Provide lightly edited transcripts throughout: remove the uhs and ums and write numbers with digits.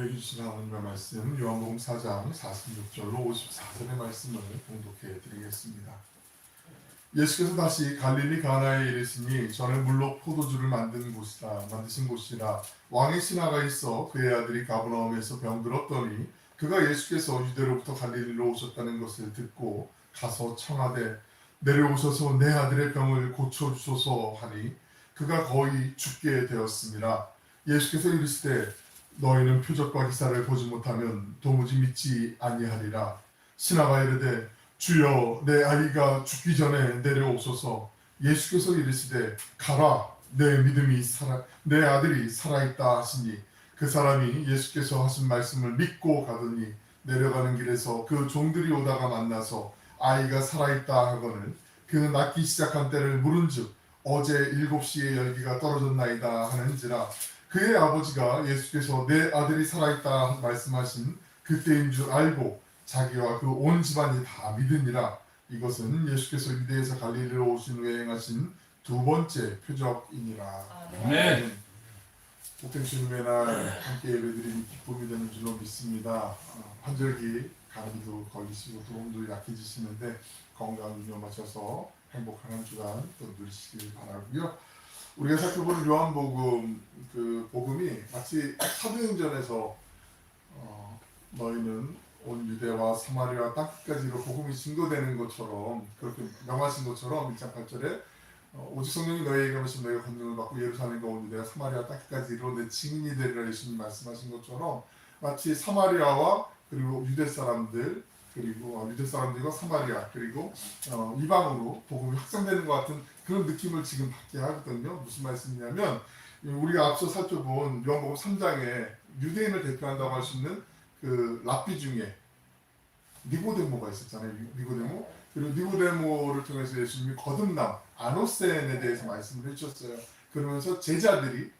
주신 하나님의 말씀 요한복음 4장 46절로 54절의 말씀을 봉독해 드리겠습니다. 예수께서 다시 갈릴리 가나에 이르시니 저는 물로 포도주를 만드신 곳이라. 왕의 신하가 있어 그의 아들이 가버나움에서 병들었더니 그가 예수께서 유대로부터 갈릴리로 오셨다는 것을 듣고 가서 청하되 내려오셔서 내 아들의 병을 고쳐주소서 하니 그가 거의 죽게 되었습니다. 예수께서 이르시되 너희는 표적과 기사를 보지 못하면 도무지 믿지 아니하리라. 신하가 이르되 주여 내 아이가 죽기 전에 내려오소서. 예수께서 이르시되 가라 내 아들이 살아있다 하시니 그 사람이 예수께서 하신 말씀을 믿고 가더니 내려가는 길에서 그 종들이 오다가 만나서 아이가 살아있다 하거늘 그 낫기 시작한 때를 물은즉 어제 7시에 열기가 떨어졌나이다 하는지라. 그의 아버지가 예수께서 내 아들이 살아있다 말씀하신 그때인 줄 알고 자기와 그 온 집안이 다 믿으니라. 이것은 예수께서 유대에서 갈릴리로 오신 후에 행하신 두 번째 표적이니라. 아멘. 복된 주님의 날 함께 예배드리니 기쁨이 되는 줄로 믿습니다. 환절기 감기도 걸리시고 도움도 약해지시는데 건강 유념하셔서 행복한 한 주간 또 누리시길 바라고요. 우리가 살펴보는 요한복음 그 복음이 마치 사도행전에서 너희는 온 유대와 사마리아 땅끝까지로 복음이 증거되는 것처럼 그렇게 명하신 것처럼 1장 8절에 오직 성령이 너희에게 오신 너희가 권능을 받고 예루살렘과 온 유대와 사마리아 땅끝까지로 내 증인이 되리라 예수님 말씀하신 것처럼 마치 사마리아와 그리고 유대 사람들 그리고 유대 사람들과 사마리아 그리고 이방으로 복음이 확산되는 것 같은 그런 느낌을 지금 받게 하거든요. 무슨 말씀이냐면 우리가 앞서 살펴본 요한복음 3장에 유대인을 대표한다고 할 수 있는 그 랍비 중에 니고데모가 있었잖아요. 니고데모. 그리고 니고데모를 통해서 예수님이 거듭남 아노센에 대해서 말씀을 해주셨어요. 그러면서 제자들이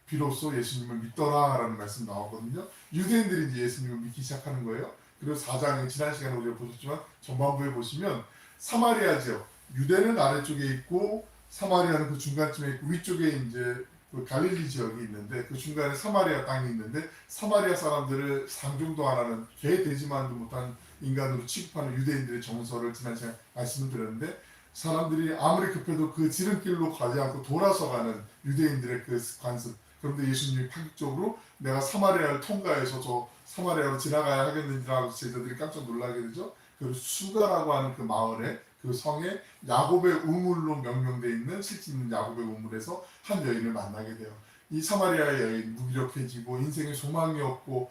비로소 예수님을 믿더라라는 말씀 나오거든요. 유대인들이 이제 예수님을 믿기 시작하는 거예요. 그리고 4장에 지난 시간에 우리가 보셨지만 전반부에 보시면 사마리아 지역, 유대는 아래쪽에 있고 사마리아는 그 중간쯤에 있고 위쪽에 이제 그 갈릴리 지역이 있는데 그 중간에 사마리아 땅이 있는데 사마리아 사람들을 상종도 안 하는 개 돼지만도 못한 인간으로 취급하는 유대인들의 정서를 지난 시간에 말씀을 드렸는데 사람들이 아무리 급해도 그 지름길로 가지 않고 돌아서 가는 유대인들의 그 관습. 그런데 예수님이 파격적으로 내가 사마리아를 통과해서 저 사마리아로 지나가야 하겠는지라고 제자들이 깜짝 놀라게 되죠. 그리고 수가라고 하는 그 마을에 그 성에 야곱의 우물로 명명되어 있는 실제 있는 야곱의 우물에서 한 여인을 만나게 돼요. 이 사마리아의 여인 무기력해지고 인생에 소망이 없고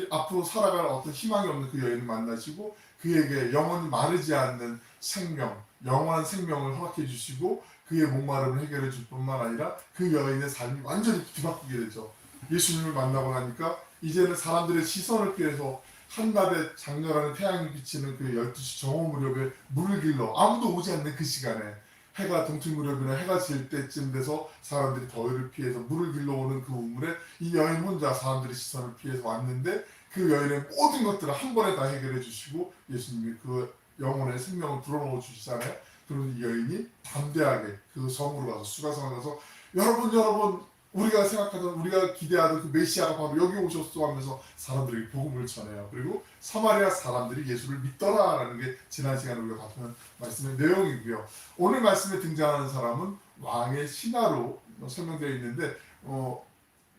앞으로 살아갈 어떤 희망이 없는 그 여인을 만나시고 그에게 영원히 마르지 않는 생명, 영원한 생명을 허락해 주시고 그의 목마름을 해결해 줄 뿐만 아니라 그 여인의 삶이 완전히 뒤바뀌게 되죠. 예수님을 만나고 나니까 이제는 사람들의 시선을 피해서 한낮에 장렬하는 태양이 비치는 그 12시 정오 무렵에 물을 길러 아무도 오지 않는 그 시간에 해가 동틀 무렵이나 해가 질 때쯤 돼서 사람들이 더위를 피해서 물을 길러 오는 그 우물에 이 여인 혼자 사람들의 시선을 피해서 왔는데 그 여인의 모든 것들을 한 번에 다 해결해 주시고 예수님이 그 영혼의 생명을 불어넣어 주시잖아요. 그리고 이 여인이 담대하게 그 성으로 가서 수가성에 가서 여러분 우리가 생각하던 우리가 기대하던 그 메시아가 바로 여기 오셨어 하면서 사람들에게 복음을 전해요. 그리고 사마리아 사람들이 예수를 믿더라라는 게 지난 시간에 우리가 봤던 말씀의 내용이고요. 오늘 말씀에 등장하는 사람은 왕의 신하로 설명되어 있는데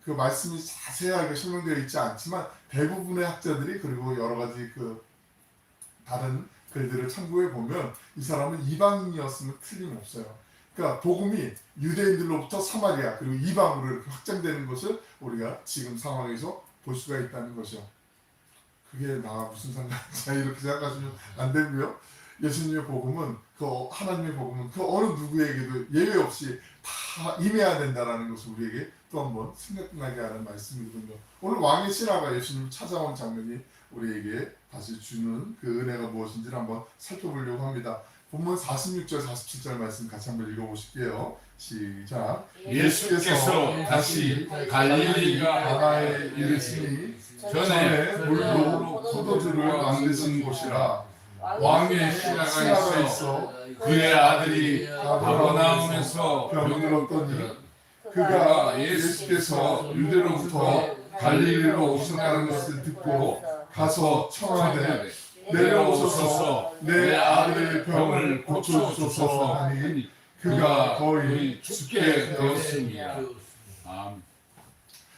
그 말씀이 자세하게 설명되어 있지 않지만 대부분의 학자들이 그리고 여러 가지 그 다른 글들을 참고해 보면 이 사람은 이방인이었으면 틀림없어요. 그러니까 복음이 유대인들로부터 사마리아 그리고 이방으로 이렇게 확장되는 것을 우리가 지금 상황에서 볼 수가 있다는 것이요. 그게 나 무슨 상관이냐 이렇게 생각하시면 안 되고요. 예수님의 복음은 하나님의 복음은 그 어느 누구에게도 예외 없이 다 임해야 된다는 것을 우리에게 또 한번 생각나게 하는 말씀이거든요. 오늘 왕의 신하가 예수님을 찾아온 장면이 우리에게 다시 주는 그 은혜가 무엇인지를 한번 살펴보려고 합니다. 본문 46절 47절 말씀 같이 한번 읽어보실게요. 시작. 예수께서 다시 갈릴리 가나에 이르시니 전에 물로 포도주를 만드신 곳이라. 왕의 신하가 있어 그의 아들이 가버나움에서 병들었더니 그가 예수께서 유대로부터 갈릴리로 오신다는 것을 듣고 가서 청하되 청하되 내려오소서 내 아들 병을 고쳐주소서 하니 하니 그가 거의 거의 죽게 되었습니다. 아멘.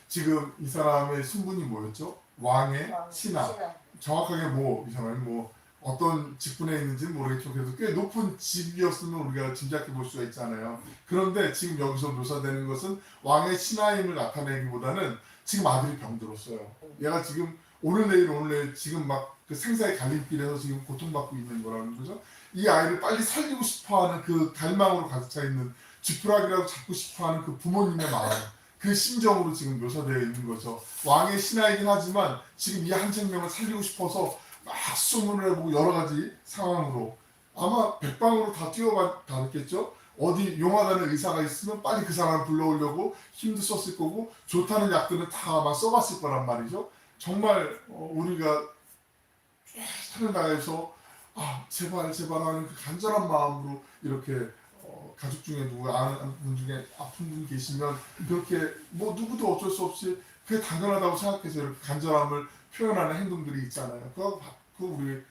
지금 이 사람의 신분이 뭐였죠? 왕의 신하. 정확하게 뭐 이 사람이 뭐 어떤 직분에 있는지는 모르겠지만 그래도 꽤 높은 직이었으면 우리가 짐작해 볼 수가 있잖아요. 그런데 지금 여기서 묘사되는 것은 왕의 신하임을 나타내기보다는 지금 아들이 병들었어요. 얘가 지금 오늘 내일 지금 막 그 생사의 갈림길에서 지금 고통받고 있는 거라는 거죠. 이 아이를 빨리 살리고 싶어하는 그 갈망으로 가득 차 있는 쥐푸라기라도 잡고 싶어하는 그 부모님의 마음, 그 심정으로 지금 묘사되어 있는 거죠. 왕의 신하이긴 하지만 지금 이 한 생명을 살리고 싶어서 막 소문을 해보고 여러 가지 상황으로 아마 백방으로 다 뛰어다녔겠죠. 어디 용하다는 의사가 있으면 빨리 그 사람을 불러오려고 힘도 썼을 거고 좋다는 약들은 다 아마 써봤을 거란 말이죠. 정말 우리가 사는 나라에서 제발 하는 그 간절한 마음으로 이렇게 가족 중에 누구 아는 분 중에 아픈 분 계시면 그렇게 뭐 누구도 어쩔 수 없이 그게 당연하다고 생각해서 이렇게 간절함을 표현하는 행동들이 있잖아요. 그거 우리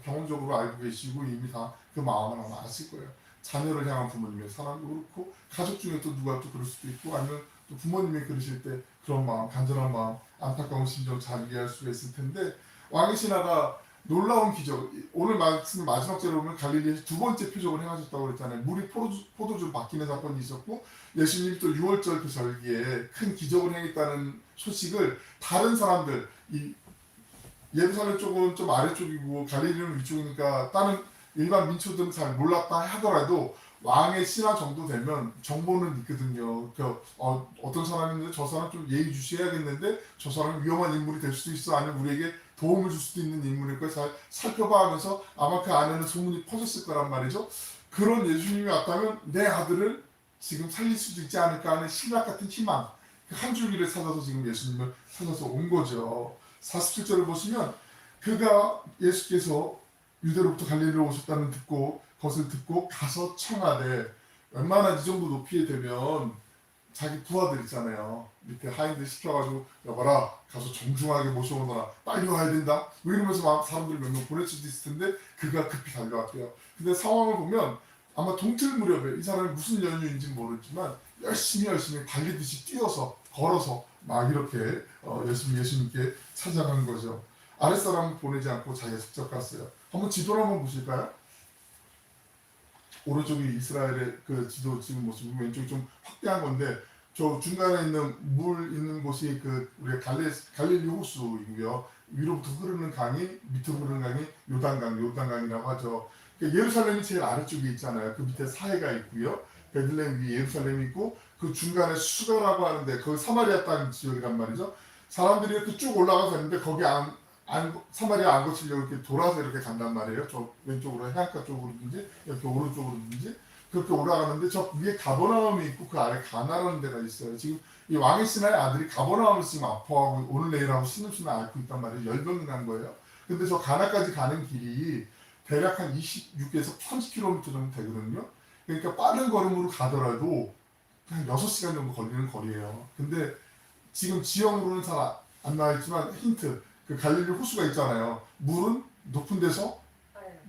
경험적으로 알고 계시고 이미 다 그 마음을 아마 아실 거예요. 자녀를 향한 부모님의 사랑도 그렇고 가족 중에 또 누가 또 그럴 수도 있고 아니면 또 부모님이 그러실 때 그런 마음, 간절한 마음, 안타까운 심정 잘 이해할 수가 있을 텐데 왕의 신하가 놀라운 기적, 오늘 말씀 마지막 절에 보면 갈릴리에서 두 번째 표적을 행하셨다고 그랬잖아요. 물이 포도주로 바뀌는 사건이 있었고 예수님이 또 6월절 그 절기에 큰 기적을 행했다는 소식을 다른 사람들, 이 예루살렘 쪽은 좀 아래쪽이고 갈릴리는 위쪽이니까 다른 일반 민초들은 잘 몰랐다 하더라도 왕의 신하 정도 되면 정보는 있거든요. 어떤 사람인데 저 사람 좀 예의주시해야겠는데 저 사람은 위험한 인물이 될 수도 있어. 아니면 우리에게 도움을 줄 수도 있는 인물일 거야. 잘 살펴봐 하면서 아마 그 안에는 소문이 퍼졌을 거란 말이죠. 그런 예수님이 왔다면 내 아들을 지금 살릴 수도 있지 않을까 하는 신학 같은 희망. 한 줄기를 찾아서 지금 예수님을 찾아서 온 거죠. 47절을 보시면 그가 예수께서 유대로부터 갈릴리로 오셨다는 것을 듣고 가서 청하되 웬만한 이 정도 높이에 되면 자기 부하들 있잖아요. 밑에 하인들 시켜가지고 여봐라 가서 정중하게 모셔오너라 빨리 와야 된다. 뭐 이러면서 막 사람들 몇 명 보낼 수도 있을 텐데 그가 급히 달려왔대요. 근데 상황을 보면 아마 동틀 무렵에 이 사람이 무슨 연유인지 모르지만 열심히 달리듯이 뛰어서 걸어서 막 이렇게 예수님께 찾아간 거죠. 아랫사람을 보내지 않고 자기가 직접 갔어요. 한번 지도를 한번 보실까요? 오른쪽이 이스라엘의 그 지도 지금 모습이고 왼쪽이 좀 확대한 건데 저 중간에 있는 물 있는 곳이 그 우리가 갈릴리 호수이고요. 위로부터 흐르는 강이 밑으로 흐르는 강이 요단강이라고 하죠. 예루살렘이 제일 아래쪽에 있잖아요. 그 밑에 사해가 있고요. 베들레헴 위에 예루살렘이 있고 그 중간에 수가라고 하는데 거기 사마리아 땅 지역이란 말이죠. 사람들이 이렇게 쭉 올라가서 있는데 거기 사마리아 안 거치려고 이렇게 돌아서 이렇게 간단 말이에요. 저 왼쪽으로 해안가 쪽으로든지 이렇게 오른쪽으로든지 그렇게 올라가는데 저 위에 가버나움이 있고 그 아래 가나라는 데가 있어요. 지금 이 왕의 신하의 아들이 가버나움을 지금 아파하고 오늘 내일하고 신음신을 앓고 있단 말이에요. 열병이 난 거예요. 근데 저 가나까지 가는 길이 대략 한 26에서 30km 정도 되거든요. 그러니까 빠른 걸음으로 가더라도 한 6시간 정도 걸리는 거리예요. 근데 지금 지형으로는 잘 안 나와 있지만 힌트. 그 갈릴리 호수가 있잖아요. 물은 높은 데서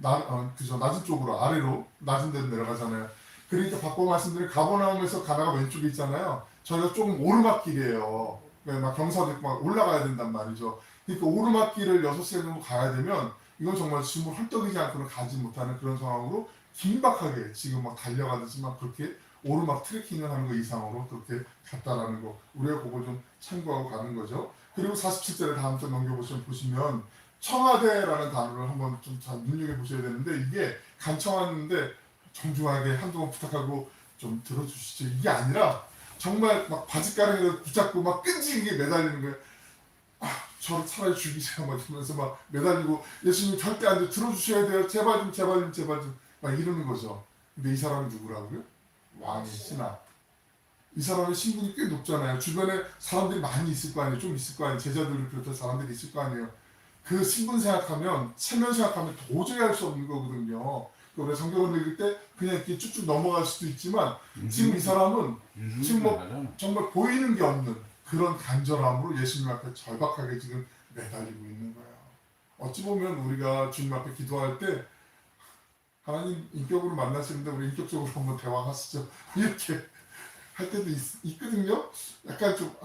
낮은 쪽으로 아래로 낮은 데로 내려가잖아요. 그러니까 바꿔 말씀드린 가버나움에서 가나가 왼쪽에 있잖아요. 저희가 조금 오르막길이에요. 막 경사도 있고 막 올라가야 된단 말이죠. 그러니까 오르막길을 6시간 정도 가야 되면 이건 정말 숨을 헐떡이지 않고는 가지 못하는 그런 상황으로 긴박하게 지금 막 달려가듯이 막 그렇게 오르막 트레킹을 하는 거 이상으로 그렇게 갔다라는 거 우리가 그걸 좀 참고하고 가는 거죠. 그리고 47절에 다음 절 보시면 청하되라는 단어를 한번 좀 잘 눈여겨보셔야 되는데 이게 간청하는데 정중하게 한두 번 부탁하고 좀 들어주시죠. 이게 아니라 정말 막 바지가랑이를 붙잡고 막 끈질기게 매달리는 거예요. 저를 차라리 죽이세요 막 이러면서 막 매달리고 예수님 절대 안 돼 들어주셔야 돼요. 제발 좀 막 이러는 거죠. 근데 이 사람이 누구라고요? 왕의 신하. 이 사람의 신분이 꽤 높잖아요. 주변에 사람들이 많이 있을 거 아니에요. 좀 있을 거 아니에요. 제자들을 비롯한 사람들이 있을 거 아니에요. 그 신분 생각하면, 체면 생각하면 도저히 할 수 없는 거거든요. 우리가 성경을 읽을 때 그냥 이렇게 쭉쭉 넘어갈 수도 있지만 지금 이 사람은 지금 뭐 정말 보이는 게 없는 그런 간절함으로 예수님 앞에 절박하게 지금 매달리고 있는 거예요. 어찌 보면 우리가 주님 앞에 기도할 때 하나님 인격으로 만나시는데 우리 인격적으로 한번 대화하시죠. 이렇게 할 때도 있거든요. 약간 좀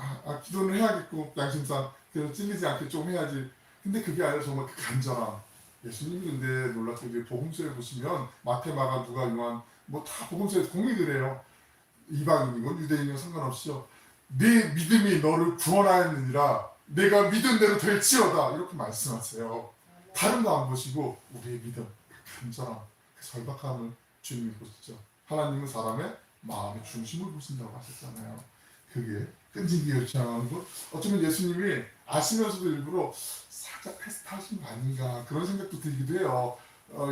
기도는 해야겠고 양심상 그래서 찔리지 않게 좀 해야지. 근데 그게 아니라 정말 그 간절함. 예수님이 근데 놀랍게 복음서에 보시면 마태, 마가, 누가, 요한 뭐 다 복음서에 공이 그래요. 이방인이건 유대인이건 상관없이요. 네 믿음이 너를 구원하였느니라. 내가 믿은 대로 될지어다. 이렇게 말씀하세요. 다른 거 안 보시고 우리의 믿음, 그 간절함, 그 절박함을 주님이 보시죠. 하나님은 사람의 마음의 중심을 보신다고 하셨잖아요. 그게 끈질기게 요청하는 것. 어쩌면 예수님이 아시면서도 일부러 살짝 테스트하신 거 아닌가 그런 생각도 들기도 해요.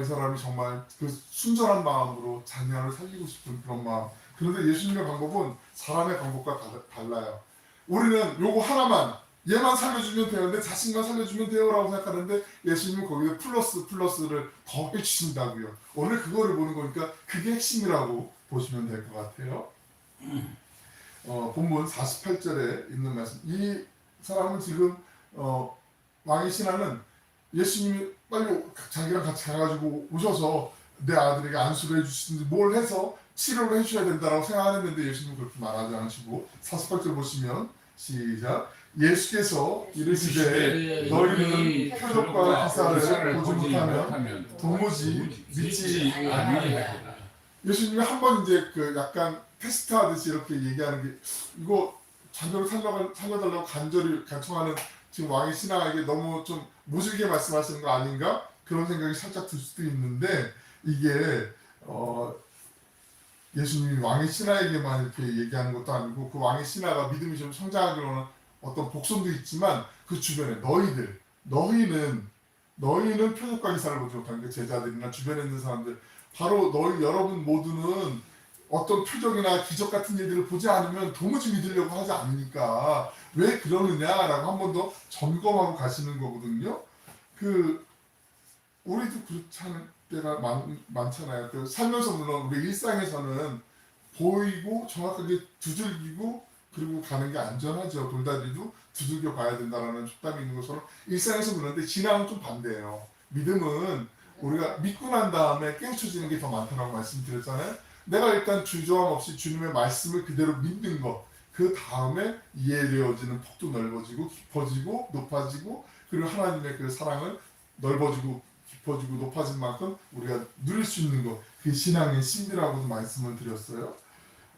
이 사람이 정말 그 순전한 마음으로 자녀를 살리고 싶은 그런 마음. 그런데 예수님의 방법은 사람의 방법과 달라요. 우리는 요거 하나만 얘만 살려주면 되는데 자신만 살려주면 돼요라고 생각하는데 예수님은 거기에 플러스를 더 해주신다고요. 오늘 그거를 보는 거니까 그게 핵심이라고 보시면 될 것 같아요. 본문 48절에 있는 말씀. 이 사람은 지금 왕의 신하는 예수님이 빨리 자기랑 같이 가가지고 오셔서 내 아들에게 안수를 해주시든지 뭘 해서 치료를 해줘야 된다고 생각했는데 예수님은 그렇게 말하지 않으시고 48절 보시면 시작. 예수께서 이르시되 너희는 표적과 기사를 보지 못하면 도무지 믿지 아니하리라. 예수님이 한 번 이제 그 약간 테스트하듯이 이렇게 얘기하는 게 이거 자녀를 살려달라고 간절히 간청하는 지금 왕의 신하에게 너무 좀 모질게 말씀하시는 거 아닌가 그런 생각이 살짝 들 수도 있는데 이게 예수님이 왕의 신하에게만 이렇게 얘기하는 것도 아니고 그 왕의 신하가 믿음이 좀 성장하기로는 어떤 복선도 있지만 그 주변에 너희는 표적과 기사를 보지 못하는 그 제자들이나 주변에 있는 사람들 바로 여러분 모두는 어떤 표적이나 기적 같은 일들을 보지 않으면 도무지 믿으려고 하지 않으니까 왜 그러느냐라고 한 번 더 점검하고 가시는 거거든요. 우리도 그렇지 않을 때가 많잖아요. 살면서 물론 우리 일상에서는 보이고 정확하게 두들기고 그리고 가는 게 안전하죠. 돌다리도 두들겨 봐야 된다라는 촉감이 있는 것처럼 일상에서 그런데 신앙은 좀 반대예요. 믿음은 우리가 믿고 난 다음에 깨우쳐지는 게 더 많다고 말씀드렸잖아요. 내가 일단 주저함 없이 주님의 말씀을 그대로 믿는 것, 그 다음에 이해되어지는 폭도 넓어지고 깊어지고 높아지고 그리고 하나님의 그 사랑은 넓어지고 깊어지고 높아진 만큼 우리가 누릴 수 있는 것, 그 신앙의 신비라고도 말씀을 드렸어요.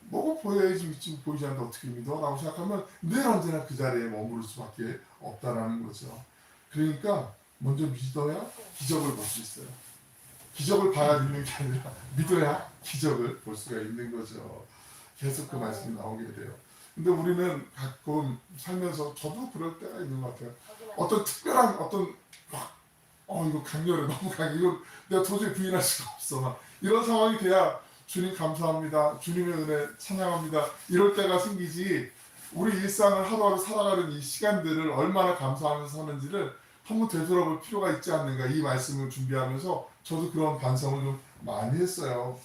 뭐가 보여야지 믿지 보이지 않는데 어떻게 믿어? 라고 생각하면 늘 언제나 그 자리에 머무를 수밖에 없다라는 거죠. 그러니까 먼저 믿어야 기적을 볼 수 있어요. 기적을 봐야 믿는 게 아니라 믿어야 기적을 볼 수가 있는 거죠. 계속 그 말씀이 나오게 돼요. 근데 우리는 가끔 살면서 저도 그럴 때가 있는 것 같아요. 어떤 특별한 이거 강렬해 너무 강해 이거 내가 도저히 부인할 수가 없어 막 이런 상황이 돼야 주님 감사합니다. 주님의 은혜 찬양합니다. 이럴 때가 생기지 우리 일상을 하루하루 살아가는 이 시간들을 얼마나 감사하면서 사는지를 한번 되돌아볼 필요가 있지 않는가 이 말씀을 준비하면서 저도 그런 반성을 좀 많이 했어요.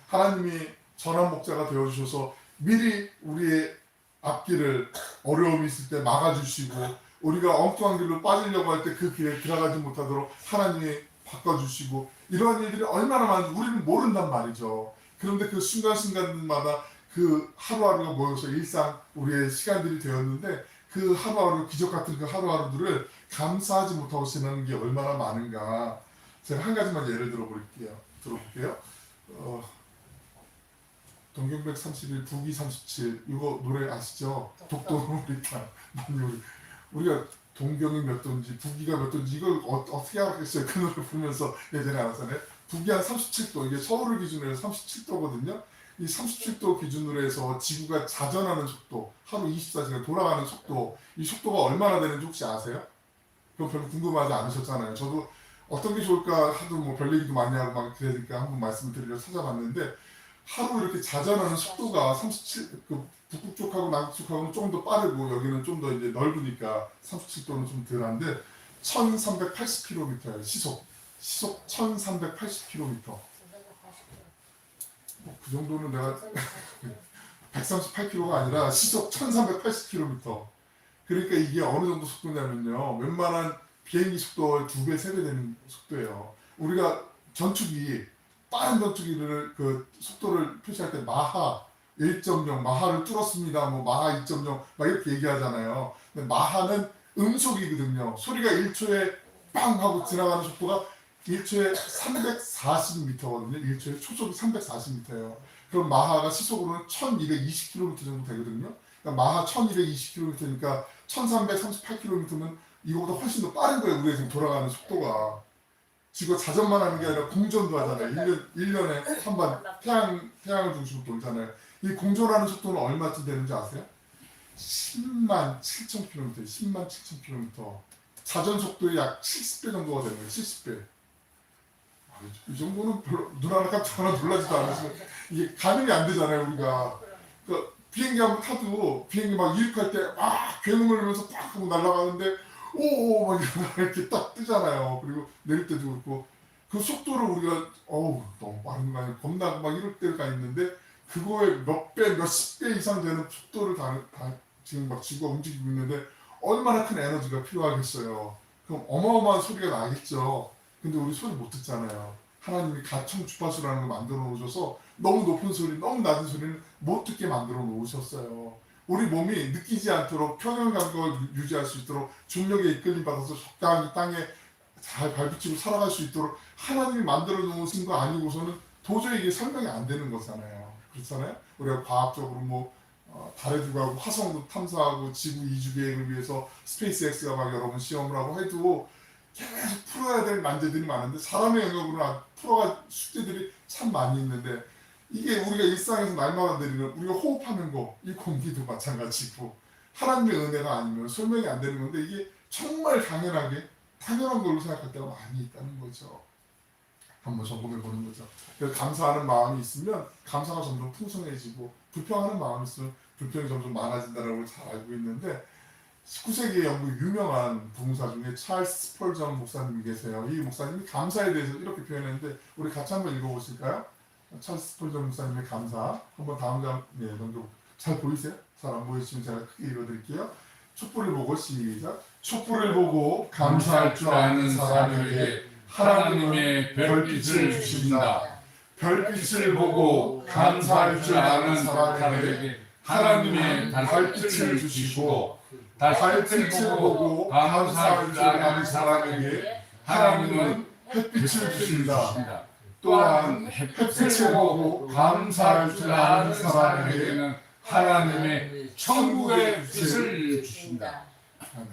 하나님이 전환 목자가 되어주셔서 미리 우리의 앞길을 어려움이 있을 때 막아주시고 우리가 엉뚱한 길로 빠지려고 할 때 그 길에 들어가지 못하도록 하나님이 바꿔주시고 이러한 일들이 얼마나 많은지 우리는 모른단 말이죠. 그런데 그 순간순간마다 그 하루하루가 모여서 일상 우리의 시간들이 되었는데 그 하루하루 기적 같은 그 하루하루들을 감사하지 못하고 지나는 게 얼마나 많은가. 제가 한 가지만 예를 들어볼게요. 동경백 31 북이 37 이거 노래 아시죠? 독도놀이터 우리가 동경이 몇 도인지 북이가 몇 도인지 이걸 어떻게 알았겠어요? 그 노래 부르면서 예전에 알았잖아요. 북이 한 37도 이게 서울을 기준으로 해서 37도거든요. 이 37도 기준으로 해서 지구가 자전하는 속도 하루 24시간 돌아가는 속도 이 속도가 얼마나 되는지 혹시 아세요? 그럼 별로 궁금하지 않으셨잖아요. 저도 어떤 게 좋을까 하도 뭐 별 얘기도 많이 하고 막 그러니까 한번 말씀을 드리려고 찾아봤는데 하루 이렇게 자전하는 속도가 37, 북극 쪽하고 남극 쪽하고는 조금 더 빠르고 여기는 좀 더 이제 넓으니까 37도는 좀 덜한데 1380km예요. 시속 1380km. 그 정도는 내가 138km가 아니라 시속 1380km. 그러니까 이게 어느 정도 속도냐면요. 웬만한 비행기 속도의 2배, 3배 되는 속도예요. 우리가 전투기, 빠른 전투기를 그 속도를 표시할 때 마하 1.0, 마하를 뚫었습니다. 뭐 마하 2.0, 막 이렇게 얘기하잖아요. 근데 마하는 음속이거든요. 소리가 1초에 빵 하고 지나가는 속도가 1초에 340m거든요. 1초에 초속이 340m예요. 그럼 마하가 시속으로는 1220km 정도 되거든요. 그러니까 마하 1220km니까 1338km면 이거보다 훨씬 더 빠른 거예요. 우리가 지금 돌아가는 속도가. 지금 자전만 하는 게 아니라 공전도 하잖아요. 1년에 한 번 태양을 중심으로 돌잖아요. 이 공전하는 속도는 얼마쯤 되는지 아세요? 10만 7천 km, 10만 7천 km. 자전 속도의 약 70배 정도가 되는 거예요. 70배. 이 정도는 별로 눈 하나 깜짝 하나 놀라지도 않으시면 이게 가늠이 안 되잖아요. 우리가 그 비행기 한번 타도 비행기 막 이륙할 때 막 괴물 울면서 팍 하고 날아가는데 오오 막 이렇게 딱 뜨잖아요. 그리고 내릴 때도 그렇고 그 속도를 우리가 어우 너무 빠른 거 아니야 겁나고 막 이럴 때가 있는데 그거에 몇 배, 몇십 배 이상 되는 속도를 다 지금 막 지구가 움직이고 있는데 얼마나 큰 에너지가 필요하겠어요. 그럼 어마어마한 소리가 나겠죠. 근데 우리 소리 못 듣잖아요. 하나님이 가청 주파수라는 걸 만들어 놓으셔서 너무 높은 소리, 너무 낮은 소리는 못 듣게 만들어 놓으셨어요. 우리 몸이 느끼지 않도록 평형 감각을 유지할 수 있도록 중력에 이끌림 받아서 적당히 땅에 잘 발붙이고 살아갈 수 있도록 하나님이 만들어 놓으신 거 아니고서는 도저히 이게 설명이 안 되는 거잖아요. 그렇잖아요. 우리가 과학적으로 뭐 달에도 가고 화성도 탐사하고 지구 이주 계획을 위해서 스페이스X가 막 여러 번 시험을 하고 해도 계속 풀어야 될 난제들이 많은데 사람의 영역으로는 풀어갈 숙제들이 참 많이 있는데 이게 우리가 일상에서 날마다 내리는 우리가 호흡하는 거 이 공기도 마찬가지고 하나님의 은혜가 아니면 설명이 안 되는 건데 이게 정말 당연하게 당연한 걸로 생각할 때가 많이 있다는 거죠. 한번 점검해 보는 거죠. 그래서 감사하는 마음이 있으면 감사가 점점 풍성해지고 불평하는 마음이 있으면 불평이 점점 많아진다는 걸 잘 알고 있는데 19세기의 영국 유명한 부흥사 중에 찰스 스펄전 목사님이 계세요. 이 목사님이 감사에 대해서 이렇게 표현했는데 우리 같이 한번 읽어보실까요? 찰스 스펄전 목사님의 감사 한번 다음 장 잘 보이세요? 잘 안 보이시면 제가 크게 읽어드릴게요. 촛불을 보고 시작. 촛불을 보고 감사할 줄 아는 사람에게 하나님의 별빛을 주신다. 별빛을 보고 감사할 줄 아는 사람에게 하나님의 달빛을 주시고 달빛을 보고 감사할 줄 아는 사람에게 하나님은 햇빛을 주신다. 또한 햇빛을 보고 감사할 줄 아는 사람에게는 하나님의 천국의 빛을 주신다. 아멘.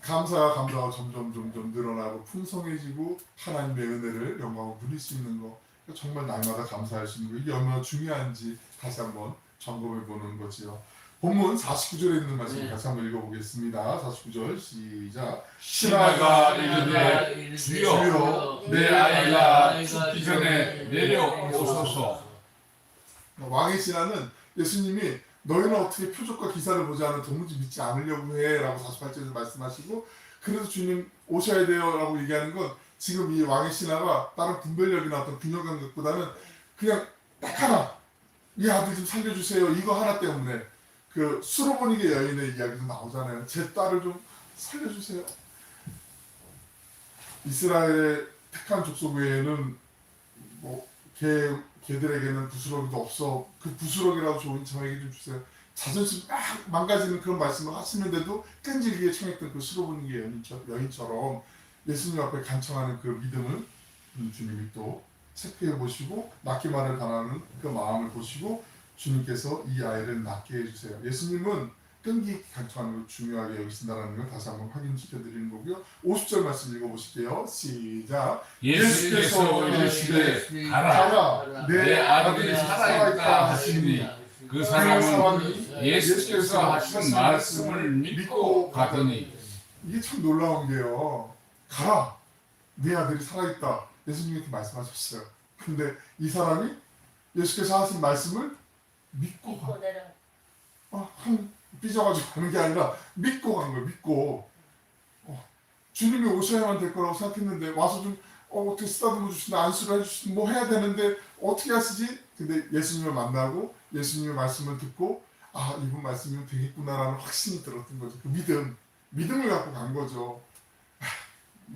감사가 점점 늘어나고 풍성해지고 하나님의 은혜를 영광을 누릴 수 있는 거 정말 날마다 감사할 수 있는 거 이게 얼마나 중요한지 다시 한번 점검해 보는 거지요. 본문 49절에 있는 말씀 같이 한번 읽어보겠습니다. 49절 시작. 신하가 이르되 주여 내 아이가 죽기 전에 내려오소서. 왕의 신하는 예수님이 너희는 어떻게 표적과 기사를 보지 않으면 도무지 믿지 않으려고 해 라고 48절에서 말씀하시고 그래서 주님 오셔야 돼요 라고 얘기하는 건 지금 이 왕의 신하가 다른 분별력이나 어떤 균형 감각보다는 그냥 딱 하나 이 아들 좀 살려주세요 이거 하나 때문에 그 수로보니게 여인의 이야기도 나오잖아요. 제 딸을 좀 살려주세요. 이스라엘의 택한 족속 외에는 뭐 걔들에게는 부스러기도 없어. 그 부스러기라도 좋은 저에게 좀 주세요. 자존심 막 망가지는 그런 말씀을 하시는데도 끈질기게 청했던 그 수로보니게 여인처럼 예수님 앞에 간청하는 그 믿음을 주님이 또 체크해 보시고 낳기만을 바라는 그 마음을 보시고 주님께서 이 아이를 낳게 해주세요. 예수님은 끈기 간청하는 걸 중요하게 여기신다는 걸 다시 한번 확인시켜 드리는 거고요. 50절 말씀 읽어보실게요. 시작. 예수께서 이르시되 가라 내 아들이 살아있다 하시니 그 사람은 예수께서 하신 말씀을 믿고 가더니 이게 참 놀라운 게요. 가라 내 아들이 살아있다. 예수님이 이렇게 말씀하셨어요. 근데 이 사람이 예수께서 하신 말씀을 믿고 가. 삐져가지고 가는 게 아니라 믿고 간 거예요. 믿고 주님이 오셔야만 될 거라고 생각했는데 와서 좀 어떻게 쓰다듬어 주시나 안수를 해주시나 뭐 해야 되는데 어떻게 하시지? 근데 예수님을 만나고 예수님의 말씀을 듣고 아 이분 말씀이면 되겠구나라는 확신이 들었던 거죠. 그 믿음을 갖고 간 거죠.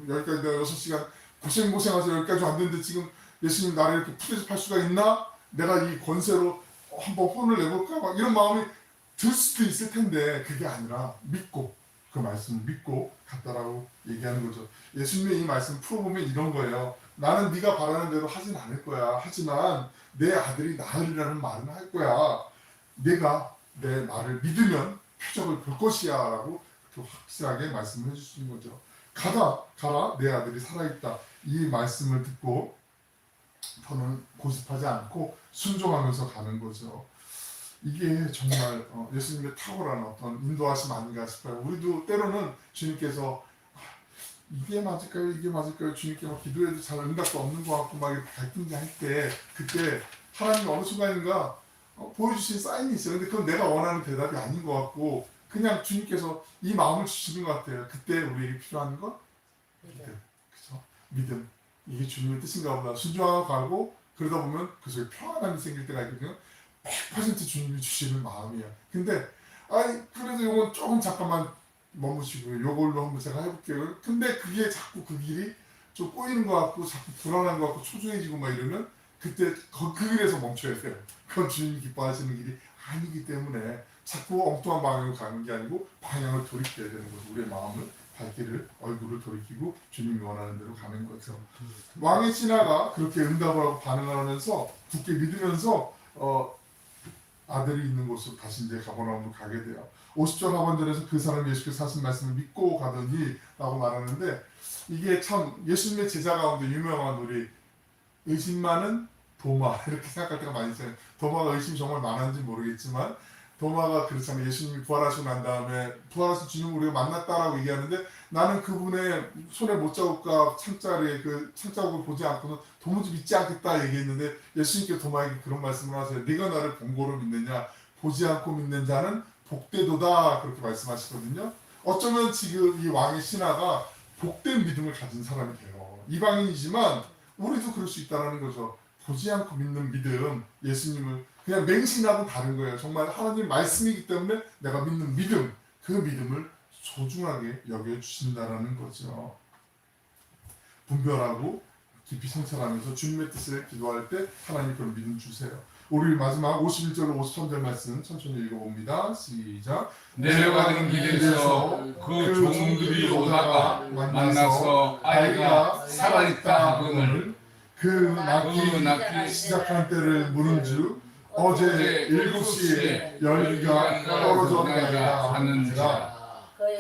여기까지 내가 6시간 고생하서 여기까지 왔는데 지금 예수님 나를 이렇게 푸대접할 수가 있나? 내가 이 권세로 한번 혼을 내볼까? 막 이런 마음이 들 수도 있을 텐데 그게 아니라 믿고 그 말씀을 믿고 갔다라고 얘기하는 거죠. 예수님의 이 말씀 풀어보면 이런 거예요. 나는 네가 바라는 대로 하진 않을 거야. 하지만 내 아들이 나으리라는 말은 할 거야. 내가 내 말을 믿으면 표적을 볼 것이야 라고 확실하게 말씀을 해주시는 거죠. 가라 내 아들이 살아있다. 이 말씀을 듣고 더는 고집하지 않고 순종하면서 가는 거죠. 이게 정말 예수님의 탁월한 어떤 인도하심 아닌가 싶어요. 우리도 때로는 주님께서 이게 맞을까요? 주님께 막 기도해도 잘 응답도 없는 것 같고 막 이렇게 갈등할 때 그때 하나님이 어느 순간인가 보여주신 사인이 있어요. 근데 그건 내가 원하는 대답이 아닌 것 같고 그냥 주님께서 이 마음을 주시는 것 같아요. 그때 우리에게 필요한 건 믿음. 그죠? 믿음. 이게 주님의 뜻인가 보다. 순종하고 가고 그러다 보면 그 속에 평안함이 생길 때가 있거든요. 100% 주님이 주시는 마음이에요. 근데 그래도 이건 조금 잠깐만 머무시고요. 요걸로 한번 제가 해볼게요. 근데 그게 자꾸 그 길이 좀 꼬이는 것 같고 자꾸 불안한 것 같고 초조해지고 막 이러면 그때 그 길에서 멈춰야 돼요. 그건 주님이 기뻐하시는 길이 아니기 때문에 자꾸 엉뚱한 방향으로 가는 게 아니고 방향을 돌이켜야 되는 거죠. 우리의 마음을 발길을 얼굴을 돌이키고 주님이 원하는 대로 가는 거죠. 왕의 신하가 그렇게 응답을 하고 반응을 하면서 굳게 믿으면서 아들이 있는 곳으로 다시 이제 가버나움으로 가게 돼요. 50절 하반절에서 그 사람이 예수께서 하신 말씀을 믿고 가더니 라고 말하는데 이게 참 예수님의 제자 가운데 유명한 우리 의심 많은 도마 이렇게 생각할 때가 많이 있어요. 도마가 의심이 정말 많은지 모르겠지만 도마가 그렇잖아요. 예수님이 부활하시고 난 다음에 부활하신 주님을 우리가 만났다라고 얘기하는데 나는 그분의 손에 못자국과 창자리에 그 창자국을 보지 않고는 도무지 믿지 않겠다 얘기했는데 예수님께 도마에게 그런 말씀을 하세요. 네가 나를 본고로 믿느냐 보지 않고 믿는 자는 복되도다 그렇게 말씀하시거든요. 어쩌면 지금 이 왕의 신하가 복된 믿음을 가진 사람이 돼요. 이방인이지만 우리도 그럴 수 있다는 거죠. 보지 않고 믿는 믿음, 예수님을 그냥 맹신하고 다른 거예요. 정말 하나님 말씀이기 때문에 내가 믿는 믿음, 그 믿음을 소중하게 여겨주신다는 거죠. 분별하고 깊이 성찰하면서 주님의 뜻을 기도할 때 하나님 그런 믿음 주세요. 우리 마지막 51절 53절 말씀 천천히 읽어봅니다. 시작. 내려가는 길에서 그 종들이 오다가 만나서 아이가 살아있다 하거늘 그 낳기 시작한 때를 물은 주 어제 7시에 열기가 떨어졌다가 하는지라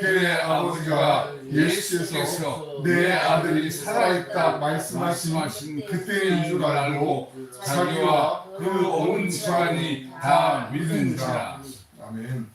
그의 아버지가 예수께서 내 아들이 살아있다 말씀하신 그때인 줄 알고 자기와 그 온 집안이 다 믿은지라. 아멘.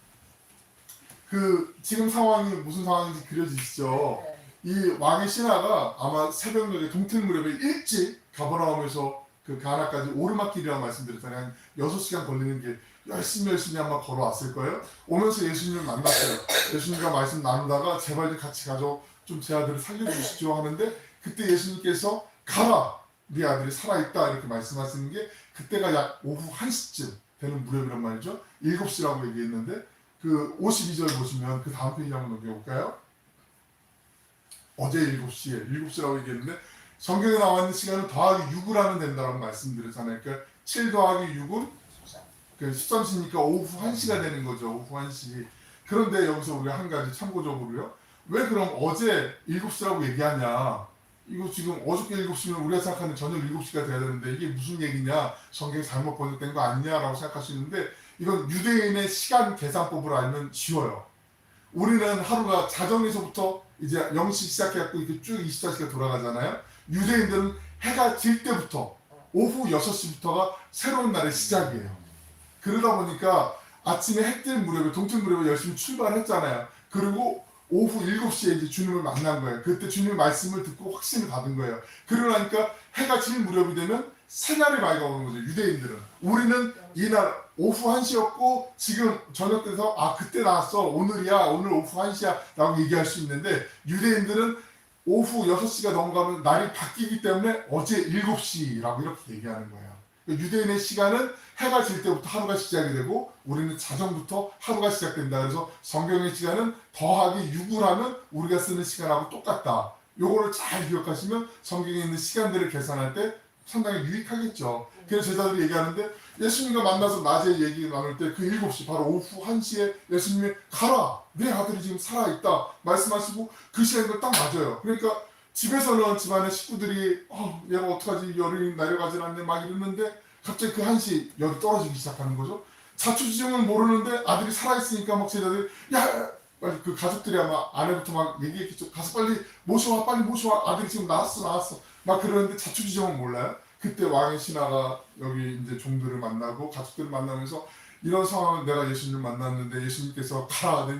그 지금 상황이 무슨 상황인지 그려지시죠? 이 왕의 신하가 아마 새벽녘에 동틀 무렵에 일찍 가버나움에서 그 가나까지 오르막길이라고 말씀드렸잖아요. 한 6시간 걸리는 길 열심히 아마 걸어왔을 거예요. 오면서 예수님을 만났어요. 예수님과 말씀 나누다가 제발 좀 같이 가죠. 좀 제 아들을 살려주시죠 하는데 그때 예수님께서 가라! 네 아들이 살아있다 이렇게 말씀하시는 게 그때가 약 오후 1시쯤 되는 무렵이란 말이죠. 7시라고 얘기했는데 그 52절 보시면 그 다음 페이지 한번 넘겨볼까요? 어제 7시라고 얘기했는데 성경에 나와 있는 시간은 더하기 6을 하면 된다고 말씀드렸잖아요. 그러니까 7 더하기 6은 그 13시니까 오후 1시가 되는 거죠. 오후 1시. 그런데 여기서 우리가 한 가지 참고적으로요. 왜 그럼 어제 7시라고 얘기하냐. 이거 지금 어저께 7시면 우리가 생각하는 저녁 7시가 돼야 되는데 이게 무슨 얘기냐. 성경이 잘못 번역된 거 아니냐라고 생각하시는데 이건 유대인의 시간 계산법을 알면 쉬워요. 우리는 하루가 자정에서부터 이제 0시 시작해갖고 이렇게 쭉 24시가 돌아가잖아요. 유대인들은 해가 질 때부터 오후 6시부터가 새로운 날의 시작이에요. 그러다 보니까 아침에 해 뜰 무렵에 동틀 무렵에 열심히 출발했잖아요. 그리고 오후 7시에 이제 주님을 만난 거예요. 그때 주님의 말씀을 듣고 확신을 받은 거예요. 그러니까 해가 질 무렵이 되면 새날이 밝아오는 거죠. 유대인들은. 우리는 이날 오후 1시였고 지금 저녁 때서 그때 나왔어 오늘이야 오늘 오후 1시야 라고 얘기할 수 있는데 유대인들은 오후 6시가 넘어가면 날이 바뀌기 때문에 어제 7시라고 이렇게 얘기하는 거예요. 유대인의 시간은 해가 질 때부터 하루가 시작이 되고 우리는 자정부터 하루가 시작된다. 그래서 성경의 시간은 더하기 6을 하면 우리가 쓰는 시간하고 똑같다. 요거를 잘 기억하시면 성경에 있는 시간들을 계산할 때 상당히 유익하겠죠. 그래서 제자들이 얘기하는데 예수님과 만나서 낮에 얘기 나눌 때 그 7시 바로 오후 1시에 예수님이 가라 내 아들이 지금 살아있다 말씀하시고 그 시간이 딱 맞아요. 그러니까 집에서는 집안의 식구들이 얘가 어떡하지 열이 내려가질 않네 막 이러는데 갑자기 그 1시 열이 떨어지기 시작하는 거죠. 자초지종을 모르는데 아들이 살아있으니까 막 제자들이 야 빨리 그 가족들이 아마 아내부터 막 얘기했겠죠. 가서 빨리 모셔와 빨리 모셔와 아들이 지금 나왔어 막 그러는데 자초지종은 몰라요. 그때 왕의 신하가 여기 이제 종들을 만나고 가족들을 만나면서 이런 상황을 내가 예수님을 만났는데 예수님께서 가라 내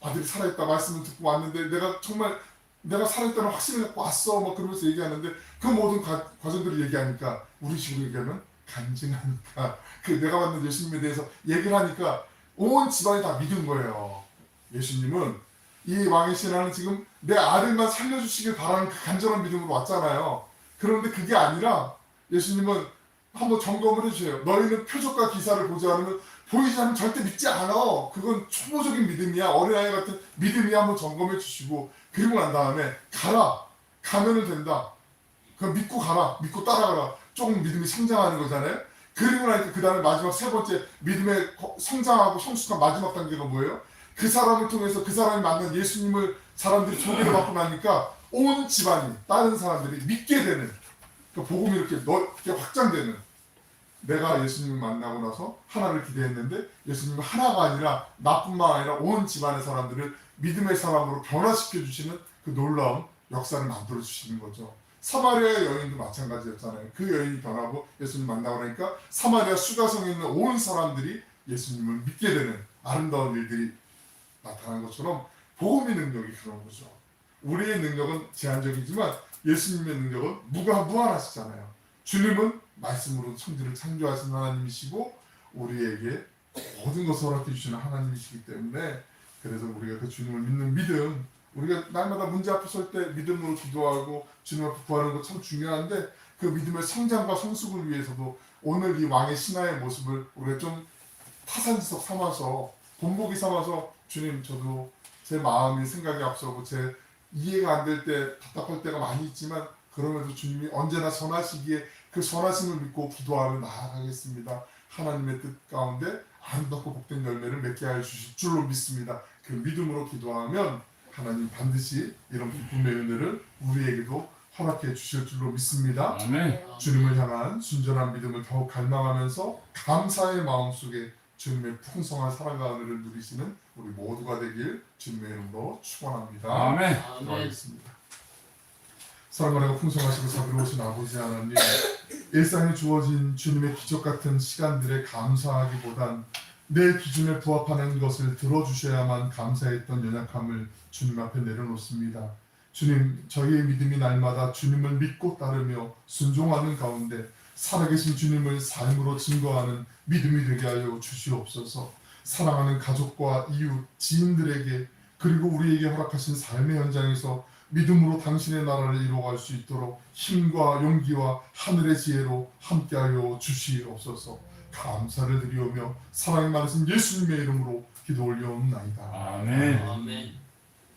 아들이 살아있다 말씀을 듣고 왔는데 내가 정말 내가 살아있다는 확신을 갖고 왔어 막 그러면서 얘기하는데 그 모든 과정들을 얘기하니까 우리 식으로 얘기하면 간증하니까 그 내가 만난 예수님에 대해서 얘기를 하니까 온 집안이 다 믿은 거예요. 예수님은 이 왕의 신하는 지금 내 아들만 살려주시길 바라는 그 간절한 믿음으로 왔잖아요. 그런데 그게 아니라 예수님은 한번 점검을 해주세요. 너희는 표적과 기사를 보지 않으면 보이지 않으면 절대 믿지 않아. 그건 초보적인 믿음이야. 어린아이 같은 믿음이야. 한번 점검해 주시고 그리고 난 다음에 가라. 가면은 된다. 그럼 믿고 가라. 믿고 따라가라. 조금 믿음이 성장하는 거잖아요. 그리고 나니까 그 다음에 마지막 세 번째 믿음의 성장하고 성숙한 마지막 단계가 뭐예요? 그 사람을 통해서 그 사람이 만난 예수님을 사람들이 소개를 받고 나니까 온 집안이 다른 사람들이 믿게 되는 그 복음이 이렇게 넓게 확장되는 내가 예수님을 만나고 나서 하나를 기대했는데 예수님은 하나가 아니라 나뿐만 아니라 온 집안의 사람들을 믿음의 사람으로 변화시켜 주시는 그 놀라운 역사를 만들어 주시는 거죠. 사마리아 여인도 마찬가지였잖아요. 그 여인이 변하고 예수님 만나고 나니까 사마리아 수가성에 있는 온 사람들이 예수님을 믿게 되는 아름다운 일들이 나타난 것처럼 복음의 능력이 그런 거죠. 우리의 능력은 제한적이지만 예수님의 능력은 무한하시잖아요. 주님은 말씀으로 천지를 창조하신 하나님이시고 우리에게 모든 것을 허락해 주시는 하나님이시기 때문에 그래서 우리가 그 주님을 믿는 믿음 우리가 날마다 문제 앞에 설 때 믿음으로 기도하고 주님 앞에 구하는 거 참 중요한데 그 믿음의 성장과 성숙을 위해서도 오늘 이 왕의 신하의 모습을 우리가 좀 타산지석 삼아서 본보기 삼아서 주님 저도 제 마음이 생각이 앞서고 제 이해가 안 될 때 답답할 때가 많이 있지만 그럼에도 주님이 언제나 선하시기에 그 선하심을 믿고 기도하며 나아가겠습니다. 하나님의 뜻 가운데 아름답고 복된 열매를 맺게 하여 주실 줄로 믿습니다. 그 믿음으로 기도하면 하나님 반드시 이런 기쁨의 은혜를 우리에게도 허락해 주실 줄로 믿습니다. 아멘. 주님을 향한 순전한 믿음을 더욱 갈망하면서 감사의 마음속에 주님의 풍성한 사랑과 은혜를 누리시는 우리 모두가 되길 주님의 이름으로 축원합니다. 아멘. 기도하겠습니다. 사랑하고 풍성하시고 자비로우신 아버지 하나님, 일상에 주어진 주님의 기적 같은 시간들에 감사하기보단 내 기준에 부합하는 것을 들어주셔야만 감사했던 연약함을 주님 앞에 내려놓습니다. 주님, 저희의 믿음이 날마다 주님을 믿고 따르며 순종하는 가운데 살아계신 주님을 삶으로 증거하는 믿음이 되게 하여 주시옵소서. 사랑하는 가족과 이웃, 지인들에게 그리고 우리에게 허락하신 삶의 현장에서 믿음으로 당신의 나라를 이루어갈 수 있도록 힘과 용기와 하늘의 지혜로 함께하여 주시옵소서. 감사를 드리오며 사랑이 많으신 예수님의 이름으로 기도 올려옵나이다. 아멘. 아멘.